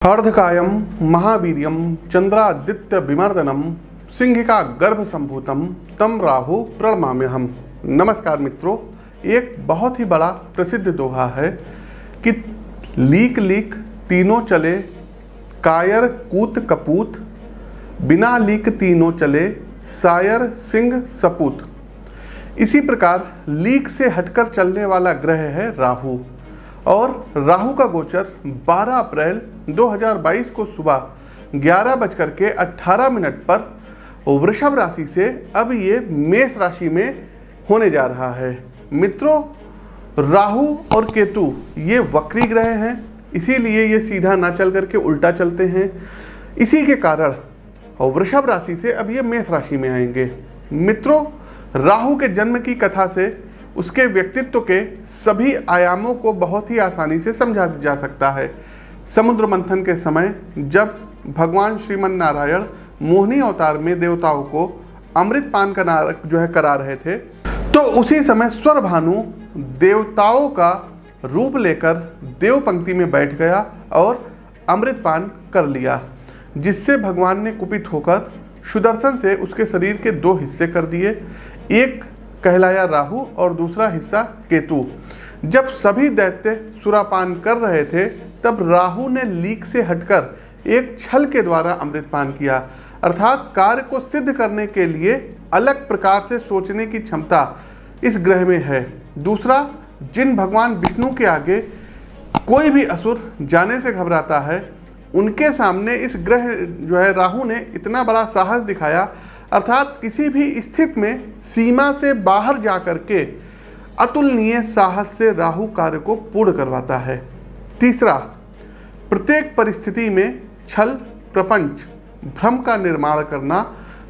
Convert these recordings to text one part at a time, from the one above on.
अर्धकायं महावीर्यं चंद्रादित्य विमर्दनम सिंहिका गर्भ संभूतम तम राहु प्रणमाम्यहम्। नमस्कार मित्रों, एक बहुत ही बड़ा प्रसिद्ध दोहा है कि लीक लीक तीनों चले, कायर कूत कपूत, बिना लीक तीनों चले, सायर सिंह सपूत। इसी प्रकार लीक से हटकर चलने वाला ग्रह है राहु, और राहु का गोचर 12 अप्रैल 2022 को सुबह 11:18 पर वृषभ राशि से अब ये मेष राशि में होने जा रहा है। मित्रों, राहु और केतु ये वक्री ग्रह हैं, इसीलिए ये सीधा ना चल करके उल्टा चलते हैं। इसी के कारण वृषभ राशि से अब ये मेष राशि में आएंगे। मित्रों, राहु के जन्म की कथा से उसके व्यक्तित्व के सभी आयामों को बहुत ही आसानी से समझा जा सकता है। समुद्र मंथन के समय जब भगवान श्रीमन नारायण मोहिनी अवतार में देवताओं को अमृत पान करा रहे थे, तो उसी समय स्वर भानु देवताओं का रूप लेकर देव पंक्ति में बैठ गया और अमृत पान कर लिया, जिससे भगवान ने कुपित होकर सुदर्शन से उसके शरीर के 2 हिस्से कर दिए। एक कहलाया राहु और दूसरा हिस्सा केतु। जब सभी दैत्य सुरापान कर रहे थे, तब राहु ने लीक से हटकर एक छल के द्वारा अमृतपान किया, अर्थात कार्य को सिद्ध करने के लिए अलग प्रकार से सोचने की क्षमता इस ग्रह में है। दूसरा, जिन भगवान विष्णु के आगे कोई भी असुर जाने से घबराता है, उनके सामने इस ग्रह राहु ने इतना बड़ा साहस दिखाया, अर्थात किसी भी स्थिति में सीमा से बाहर जाकर के अतुलनीय साहस से राहु कार्य को पूर्ण करवाता है। तीसरा, प्रत्येक परिस्थिति में छल, प्रपंच, भ्रम का निर्माण करना,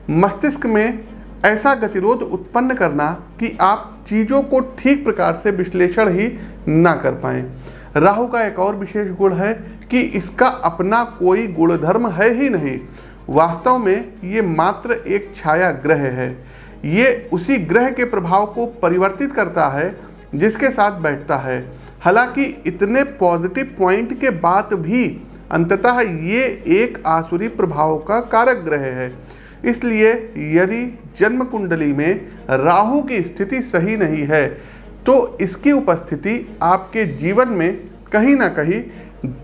मस्तिष्क में ऐसा गतिरोध उत्पन्न करना कि आप चीज़ों को ठीक प्रकार से विश्लेषण ही ना कर पाएं। राहु का एक और विशेष गुण है कि इसका अपना कोई गुणधर्म है ही नहीं। वास्तव में ये मात्र एक छाया ग्रह है। ये उसी ग्रह के प्रभाव को परिवर्तित करता है जिसके साथ बैठता है। हालांकि इतने पॉजिटिव पॉइंट के बाद भी अंततः ये एक आसुरी प्रभाव का कारक ग्रह है। इसलिए यदि जन्म कुंडली में राहु की स्थिति सही नहीं है, तो इसकी उपस्थिति आपके जीवन में कहीं ना कहीं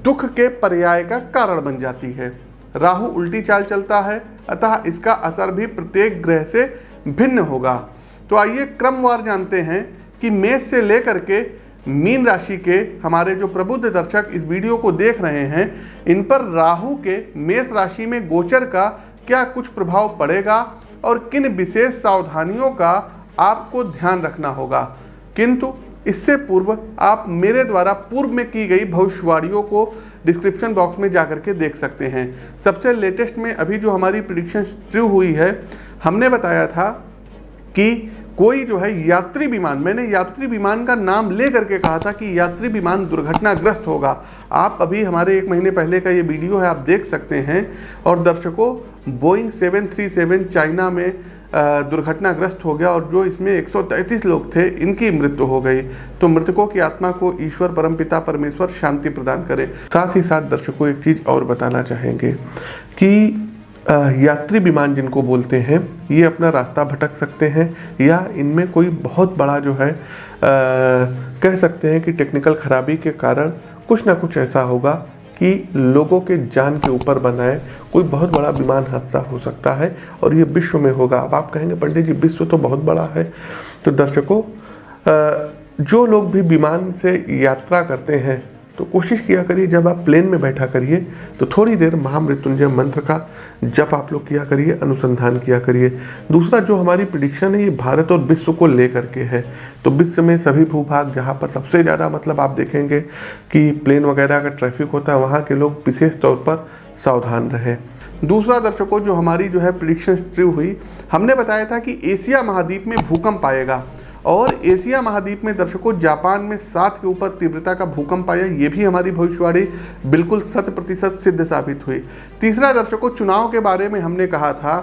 दुख के पर्याय का कारण बन जाती है। राहु उल्टी चाल चलता है, अतः इसका असर भी प्रत्येक ग्रह से भिन्न होगा। तो आइए क्रमवार जानते हैं कि मेष से लेकर के मीन राशि के हमारे जो प्रबुद्ध दर्शक इस वीडियो को देख रहे हैं, इन पर राहु के मेष राशि में गोचर का क्या कुछ प्रभाव पड़ेगा और किन विशेष सावधानियों का आपको ध्यान रखना होगा। किंतु इससे पूर्व आप मेरे द्वारा पूर्व में की गई भविष्यवाणियों को डिस्क्रिप्शन बॉक्स में जाकर के देख सकते हैं। सबसे लेटेस्ट में अभी जो हमारी प्रेडिक्शन ट्रू हुई है, हमने बताया था कि कोई जो है यात्री विमान, मैंने यात्री विमान का नाम ले करके कहा था कि यात्री विमान दुर्घटनाग्रस्त होगा। आप अभी हमारे 1 महीने पहले का ये वीडियो है, आप देख सकते हैं। और दर्शकों, बोइंग 737 चाइना में दुर्घटनाग्रस्त हो गया और जो इसमें 133 लोग थे, इनकी मृत्यु हो गई। तो मृतकों की आत्मा को ईश्वर परमपिता परमेश्वर शांति प्रदान करे। साथ ही साथ दर्शकों, एक चीज़ और बताना चाहेंगे कि यात्री विमान जिनको बोलते हैं, ये अपना रास्ता भटक सकते हैं, या इनमें कोई बहुत बड़ा जो है कह सकते हैं कि टेक्निकल खराबी के कारण कुछ ना कुछ ऐसा होगा कि लोगों के जान के ऊपर बनाए कोई बहुत बड़ा विमान हादसा हो सकता है, और ये विश्व में होगा। अब आप कहेंगे पंडित जी, विश्व तो बहुत बड़ा है। तो दर्शकों, जो लोग भी विमान से यात्रा करते हैं, तो कोशिश किया करिए जब आप प्लेन में बैठा करिए तो थोड़ी देर महामृत्युंजय मंत्र का जप आप लोग किया करिए, अनुसंधान किया करिए। दूसरा, जो हमारी प्रेडिक्शन है ये भारत और विश्व को लेकर के है। तो विश्व में सभी भूभाग जहाँ पर सबसे ज़्यादा मतलब आप देखेंगे कि प्लेन वगैरह का ट्रैफिक होता है, वहाँ के लोग विशेष तौर पर सावधान रहें। दूसरा दर्शकों, जो हमारी जो है प्रेडिक्शन ट्रू हुई, हमने बताया था कि एशिया महाद्वीप में भूकंप आएगा, और एशिया महाद्वीप में दर्शकों जापान में 7 के ऊपर तीव्रता का भूकंप आया। ये भी हमारी भविष्यवाणी बिल्कुल 100% सिद्ध साबित हुई। तीसरा दर्शकों, चुनाव के बारे में हमने कहा था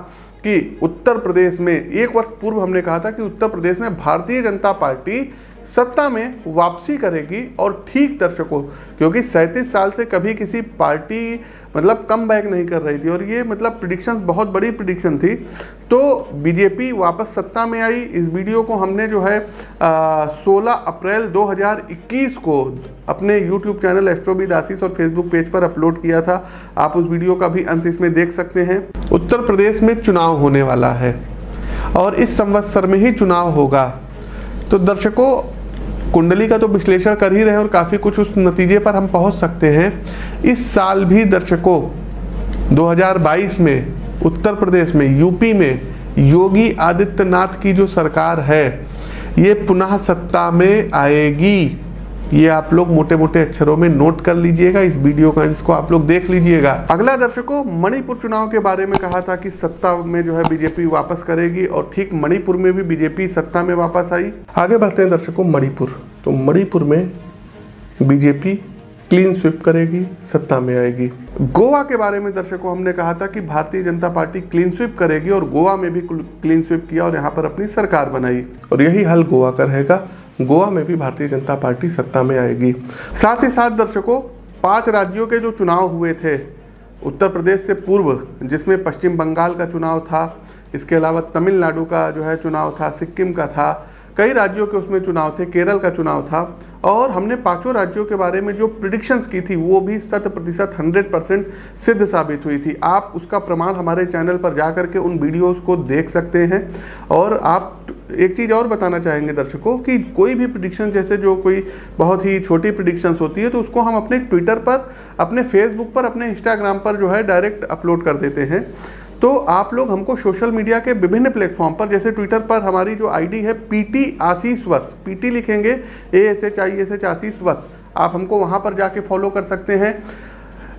कि उत्तर प्रदेश में 1 वर्ष पूर्व हमने कहा था कि उत्तर प्रदेश में भारतीय जनता पार्टी सत्ता में वापसी करेगी। और ठीक दर्शकों, क्योंकि 37 साल से कभी किसी पार्टी मतलब कम बैक नहीं कर रही थी और ये मतलब प्रिडिक्शंस बहुत बड़ी प्रिडिक्शन थी, तो बीजेपी वापस सत्ता में आई। इस वीडियो को हमने जो है 16 अप्रैल 2021 को अपने यूट्यूब चैनल एस्ट्रोविद आशीष और फेसबुक पेज पर अपलोड किया था। आप उस वीडियो का भी अंश इसमें देख सकते हैं। उत्तर प्रदेश में चुनाव होने वाला है और इस संवत्सर में ही चुनाव होगा। तो दर्शकों, कुंडली का तो विश्लेषण कर ही रहे हैं और काफ़ी कुछ उस नतीजे पर हम पहुंच सकते हैं। इस साल भी दर्शकों 2022 में उत्तर प्रदेश में, यूपी में योगी आदित्यनाथ की जो सरकार है ये पुनः सत्ता में आएगी। ये आप लोग मोटे मोटे अक्षरों में नोट कर लीजिएगा, इस वीडियो का इसको आप लोग देख लीजिएगा। अगला दर्शकों, मणिपुर चुनाव के बारे में कहा था कि सत्ता में जो है बीजेपी वापस करेगी और ठीक मणिपुर में भी बीजेपी सत्ता में वापस आई। आगे बढ़ते हैं दर्शकों, मणिपुर। तो मणिपुर में बीजेपी क्लीन स्वीप करेगी, सत्ता में आएगी। गोवा के बारे में दर्शकों हमने कहा था कि Bharatiya Janata party clean sweep करेगी और गोवा में भी क्लीन स्वीप किया और यहाँ पर अपनी सरकार बनाई और यही हाल गोवा का रहेगा। गोवा में भी भारतीय जनता पार्टी सत्ता में आएगी। साथ ही साथ दर्शकों, 5 राज्यों के जो चुनाव हुए थे उत्तर प्रदेश से पूर्व, जिसमें पश्चिम बंगाल का चुनाव था, इसके अलावा तमिलनाडु का जो है चुनाव था, सिक्किम का था, कई राज्यों के उसमें चुनाव थे, केरल का चुनाव था और हमने 5 राज्यों के बारे में जो प्रिडिक्शंस की थी वो भी 100% 100% सिद्ध साबित हुई थी। आप उसका प्रमाण हमारे चैनल पर जा करके उन वीडियोस को देख सकते हैं। और आप एक चीज़ और बताना चाहेंगे दर्शकों कि कोई भी प्रिडिक्शन, जैसे जो कोई बहुत ही छोटी प्रिडिक्शंस होती है तो उसको हम अपने ट्विटर पर, अपने फेसबुक पर, अपने इंस्टाग्राम पर जो है डायरेक्ट अपलोड कर देते हैं। तो आप लोग हमको सोशल मीडिया के विभिन्न प्लेटफॉर्म पर, जैसे ट्विटर पर हमारी जो आईडी है PT आशीष वत्स, PT लिखेंगे ASHISH आशीष वत्स, आप हमको वहाँ पर जाके फॉलो कर सकते हैं।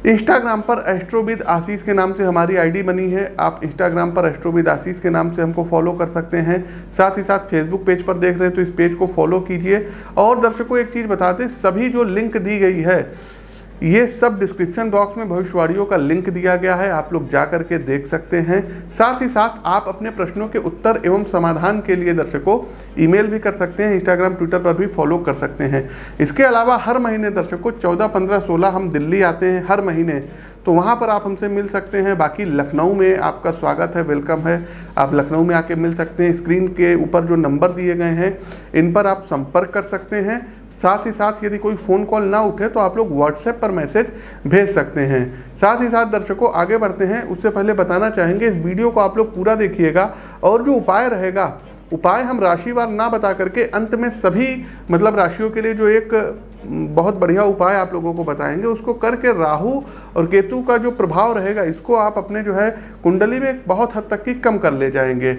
इंस्टाग्राम पर एस्ट्रोविद आशीष के नाम से हमारी आईडी बनी है, आप इंस्टाग्राम पर एस्ट्रोविद आशीष के नाम से हमको फॉलो कर सकते हैं। साथ ही साथ फेसबुक पेज पर देख रहे हैं तो इस पेज को फॉलो कीजिए। और दर्शकों एक चीज़ बता दें, सभी जो लिंक दी गई है ये सब डिस्क्रिप्शन बॉक्स में भविष्यवाणियों का लिंक दिया गया है, आप लोग जा करके देख सकते हैं। साथ ही साथ आप अपने प्रश्नों के उत्तर एवं समाधान के लिए दर्शकों ईमेल भी कर सकते हैं, इंस्टाग्राम ट्विटर पर भी फॉलो कर सकते हैं। इसके अलावा हर महीने दर्शकों 14, 15, 16 हम दिल्ली आते हैं हर महीने, तो वहाँ पर आप हमसे मिल सकते हैं। बाकी लखनऊ में आपका स्वागत है, वेलकम है, आप लखनऊ में आके मिल सकते हैं। स्क्रीन के ऊपर जो नंबर दिए गए हैं इन पर आप संपर्क कर सकते हैं। साथ ही साथ यदि कोई फ़ोन कॉल ना उठे तो आप लोग व्हाट्सएप पर मैसेज भेज सकते हैं। साथ ही साथ दर्शकों आगे बढ़ते हैं, उससे पहले बताना चाहेंगे इस वीडियो को आप लोग पूरा देखिएगा और जो उपाय रहेगा, उपाय हम राशिवार ना बता करके अंत में सभी मतलब राशियों के लिए जो एक बहुत बढ़िया उपाय आप लोगों को बताएंगे, उसको करके राहु और केतु का जो प्रभाव रहेगा इसको आप अपने जो है कुंडली में बहुत हद तक की कम कर ले जाएंगे।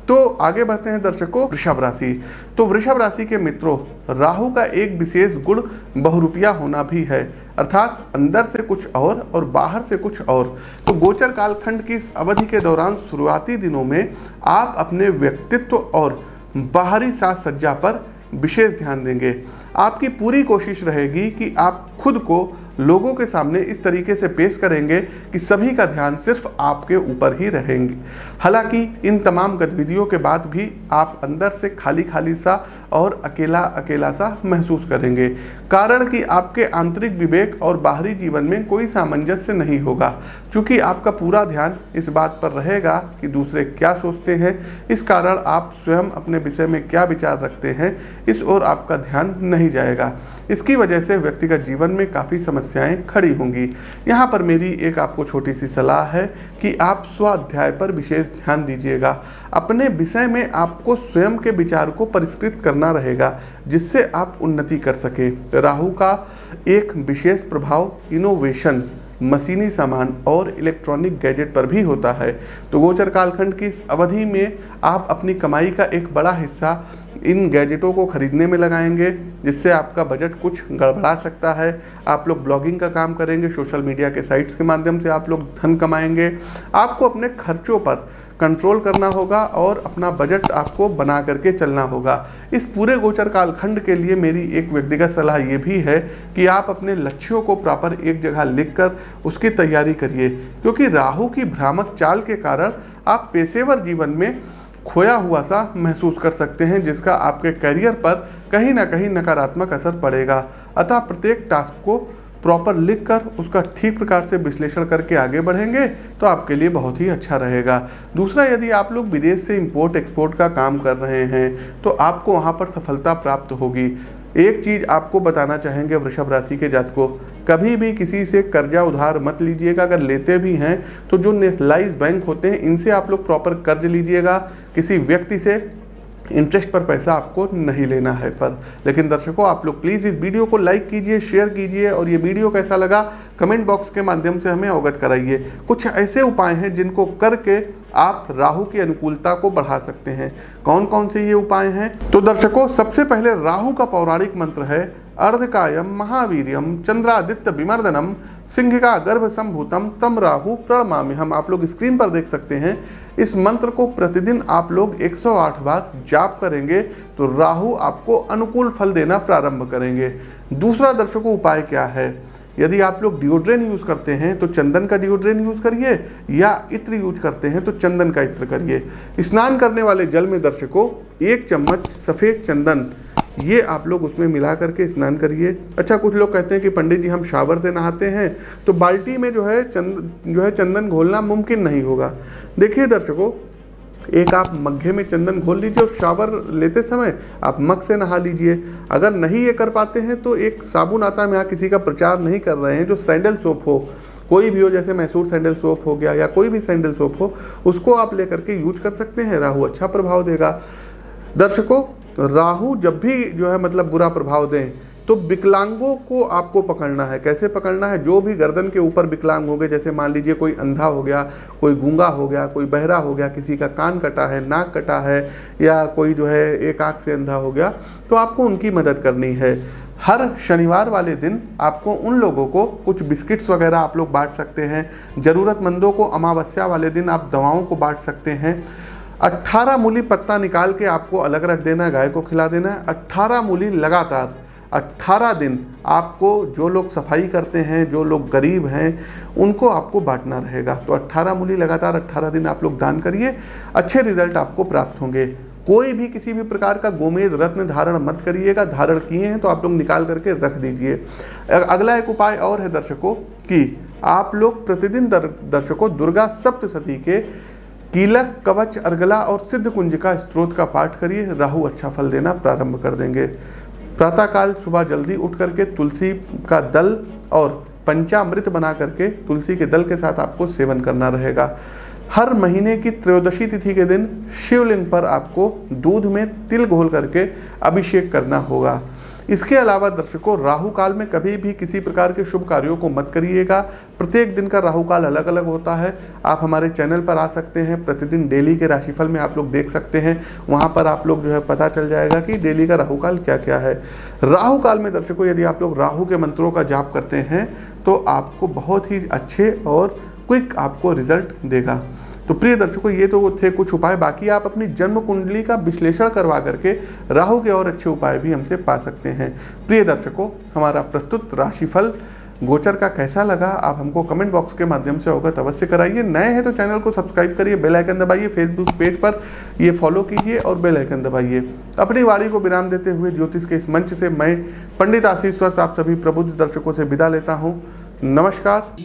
तो आगे बढ़ते हैं दर्शकों, वृषभ राशि। तो वृषभ राशि के मित्रों, राहु का एक विशेष गुण बहुरूपिया होना भी है, अर्थात अंदर से कुछ और बाहर से कुछ और। तो गोचर कालखंड की इस अवधि के दौरान शुरुआती दिनों में आप अपने व्यक्तित्व और बाहरी साज सज्जा पर विशेष ध्यान देंगे। आपकी पूरी कोशिश रहेगी कि आप खुद को लोगों के सामने इस तरीके से पेश करेंगे कि सभी का ध्यान सिर्फ आपके ऊपर ही रहेंगे। हालांकि इन तमाम गतिविधियों के बाद भी आप अंदर से खाली खाली सा और अकेला अकेला सा महसूस करेंगे, कारण कि आपके आंतरिक विवेक और बाहरी जीवन में कोई सामंजस्य नहीं होगा। क्योंकि आपका पूरा ध्यान इस बात पर रहेगा कि दूसरे क्या सोचते हैं, इस कारण आप स्वयं अपने विषय में क्या विचार रखते हैं इस ओर आपका ध्यान नहीं जाएगा। इसकी वजह से व्यक्तिगत जीवन में काफ़ी समस्याएं खड़ी होंगी। यहाँ पर मेरी एक आपको छोटी सी सलाह है कि आप स्वाध्याय पर विशेष ध्यान दीजिएगा। अपने विषय में आपको स्वयं के विचार को परिष्कृत करना रहेगा, जिससे आप उन्नति कर सकें। राहु का एक विशेष प्रभाव इनोवेशन, मशीनी सामान और इलेक्ट्रॉनिक गैजेट पर भी होता है। तो गोचर कालखंड की इस अवधि में आप अपनी कमाई का एक बड़ा हिस्सा इन गैजेटों को खरीदने में लगाएंगे, जिससे आपका बजट कुछ गड़बड़ा सकता है। आप लोग ब्लॉगिंग का काम करेंगे, सोशल मीडिया के साइट्स के माध्यम से आप लोग धन कमाएंगे। आपको अपने खर्चों पर कंट्रोल करना होगा और अपना बजट आपको बना करके चलना होगा। इस पूरे गोचर कालखंड के लिए मेरी एक व्यक्तिगत सलाह ये भी है कि आप अपने लक्ष्यों को प्रॉपर एक जगह लिखकर उसकी तैयारी करिए, क्योंकि राहु की भ्रामक चाल के कारण आप पेशेवर जीवन में खोया हुआ सा महसूस कर सकते हैं, जिसका आपके करियर पर कहीं ना कहीं नकारात्मक असर पड़ेगा। अतः प्रत्येक टास्क को प्रॉपर लिख कर उसका ठीक प्रकार से विश्लेषण करके आगे बढ़ेंगे तो आपके लिए बहुत ही अच्छा रहेगा। दूसरा, यदि आप लोग विदेश से इंपोर्ट एक्सपोर्ट का काम कर रहे हैं तो आपको वहाँ पर सफलता प्राप्त होगी। एक चीज़ आपको बताना चाहेंगे वृषभ राशि के जातकों, कभी भी किसी से कर्जा उधार मत लीजिएगा। अगर लेते भी हैं तो जो नेशनलाइज बैंक होते हैं इनसे आप लोग प्रॉपर कर्ज लीजिएगा। किसी व्यक्ति से इंटरेस्ट पर पैसा आपको नहीं लेना है पर। लेकिन दर्शकों, आप लोग प्लीज़ इस वीडियो को लाइक कीजिए, शेयर कीजिए और ये वीडियो कैसा लगा कमेंट बॉक्स के माध्यम से हमें अवगत कराइए। कुछ ऐसे उपाय हैं जिनको करके आप राहु की अनुकूलता को बढ़ा सकते हैं। कौन कौन से ये उपाय हैं? तो दर्शकों, सबसे पहले राहु का पौराणिक मंत्र है अर्धकायम महावीर्यम चंद्रादित्य विमर्दनम सिंहिका गर्भ संभूतम तम राहु प्रणमामि। हम आप लोग स्क्रीन पर देख सकते हैं। इस मंत्र को प्रतिदिन आप लोग 108 बार जाप करेंगे तो राहु आपको अनुकूल फल देना प्रारंभ करेंगे। दूसरा दर्शकों, उपाय क्या है? यदि आप लोग डिओड्रेन यूज़ करते हैं तो चंदन का डिओड्रेन यूज़ करिए, या इत्र यूज करते हैं तो चंदन का इत्र करिए। स्नान करने वाले जल में दर्शकों 1 चम्मच सफ़ेद चंदन ये आप लोग उसमें मिला करके स्नान करिए। अच्छा, कुछ लोग कहते हैं कि पंडित जी हम शावर से नहाते हैं तो बाल्टी में जो है चंदन घोलना मुमकिन नहीं होगा। देखिए दर्शकों, एक आप मग्घे में चंदन घोल लीजिए और शावर लेते समय आप मग से नहा लीजिए। अगर नहीं ये कर पाते हैं तो एक साबुन आता है, यहाँ किसी का प्रचार नहीं कर रहे हैं, जो सैंडल सोप हो, कोई भी हो, जैसे मैसूर सैंडल सोप हो गया या कोई भी सैंडल सोप हो, उसको आप लेकर के यूज कर सकते हैं। राहु अच्छा प्रभाव देगा। दर्शकों, राहु जब भी जो है मतलब बुरा प्रभाव दें तो विकलांगों को आपको पकड़ना है। कैसे पकड़ना है? जो भी गर्दन के ऊपर विकलांग हो गए, जैसे मान लीजिए कोई अंधा हो गया, कोई गूंगा हो गया, कोई बहरा हो गया, किसी का कान कटा है, नाक कटा है, या कोई जो है एक आंख से अंधा हो गया, तो आपको उनकी मदद करनी है। हर शनिवार वाले दिन आपको उन लोगों को कुछ बिस्किट्स वगैरह आप लोग बांट सकते हैं। ज़रूरतमंदों को अमावस्या वाले दिन आप दवाओं को बांट सकते हैं। 18 मूली पत्ता निकाल के आपको अलग रख देना है, गाय को खिला देना है। 18 मूली लगातार 18 दिन आपको, जो लोग सफाई करते हैं, जो लोग गरीब हैं, उनको आपको बांटना रहेगा। तो 18 मूली लगातार 18 दिन आप लोग दान करिए, अच्छे रिजल्ट आपको प्राप्त होंगे। कोई भी किसी भी प्रकार का गोमेद रत्न धारण मत करिएगा। धारण किए हैं तो आप लोग निकाल करके रख दीजिए। अगला एक उपाय और है दर्शकों कि आप लोग प्रतिदिन दर्शकों दुर्गा सप्तशती के कीलक, कवच, अर्गला और सिद्ध कुंजिका स्त्रोत का पाठ करिए। राहु अच्छा फल देना प्रारंभ कर देंगे। प्रातःकाल सुबह जल्दी उठ करके तुलसी का दल और पंचामृत बना करके तुलसी के दल के साथ आपको सेवन करना रहेगा। हर महीने की त्रयोदशी तिथि के दिन शिवलिंग पर आपको दूध में तिल घोल करके अभिषेक करना होगा। इसके अलावा दर्शकों, राहु काल में कभी भी किसी प्रकार के शुभ कार्यों को मत करिएगा। प्रत्येक दिन का राहु काल अलग अलग होता है। आप हमारे चैनल पर आ सकते हैं, प्रतिदिन डेली के राशिफल में आप लोग देख सकते हैं। वहां पर आप लोग जो है पता चल जाएगा कि डेली का राहु काल क्या क्या है। राहु काल में दर्शकों, यदि आप लोग राहु के मंत्रों का जाप करते हैं तो आपको बहुत ही अच्छे और क्विक आपको रिजल्ट देगा। तो प्रिय दर्शकों, ये तो थे कुछ उपाय। बाकी आप अपनी जन्म कुंडली का विश्लेषण करवा करके राहु के और अच्छे उपाय भी हमसे पा सकते हैं। प्रिय दर्शकों, हमारा प्रस्तुत राशिफल गोचर का कैसा लगा आप हमको कमेंट बॉक्स के माध्यम से अवगत अवश्य कराइए। नए हैं तो चैनल को सब्सक्राइब करिए, बेल आइकन दबाइए, फेसबुक पेज पर ये फॉलो कीजिए और बेल आइकन दबाइए। अपनी वाणी को विराम देते हुए ज्योतिष के इस मंच से मैं पंडित आशीष वत्स आप सभी प्रबुद्ध दर्शकों से विदा लेता हूँ। नमस्कार।